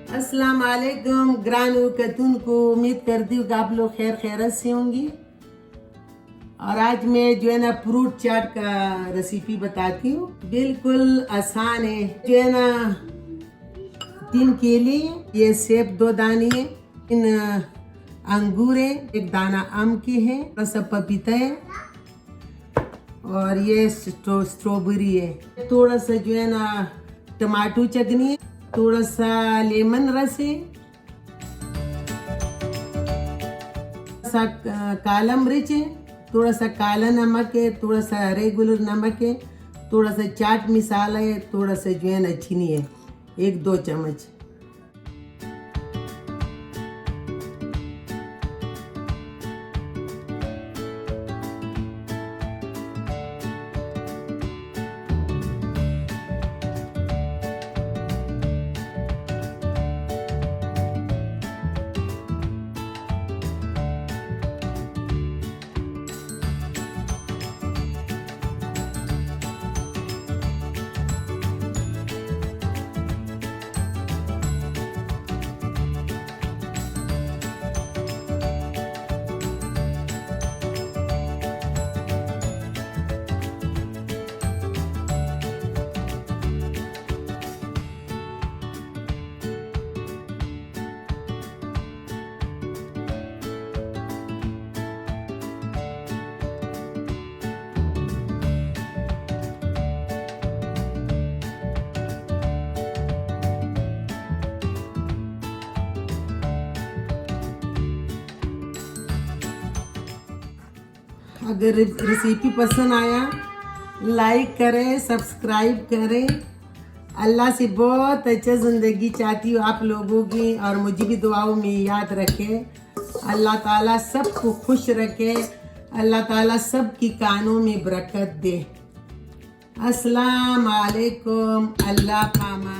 अस्सलाम वालेकुम ग्रानू कतून को। उम्मीद करती हूँ कि आप लोग खैर खैरत से होंगी। और आज मैं जो है ना फ्रूट चाट का रेसिपी बताती हूँ। बिल्कुल आसान है। जो है ना 3 केले, ये सेब 2 दाने है, 3 अंगूर है, 1 दाना आम की है, थोड़ा सा पपीता है और ये स्ट्रॉबेरी है। थोड़ा सा जो है ना टमाटो चटनी है, थोड़ा सा लेमन रस है, सा काला मिर्च है, थोड़ा सा काला नमक है, थोड़ा सा रेगुलर नमक है, थोड़ा सा चाट मसाला है, थोड़ा सा जो है ना चीनी है, 1-2 चम्मच। अगर रेसिपी पसंद आया लाइक करें, सब्सक्राइब करें। अल्लाह से बहुत अच्छा ज़िंदगी चाहती हूँ आप लोगों की, और मुझे भी दुआओं में याद रखें। अल्लाह ताला सबको खुश रखे, अल्लाह ताला सबकी कानों में बरकत दे। अस्सलाम वालेकुम, अल्लाह पामा।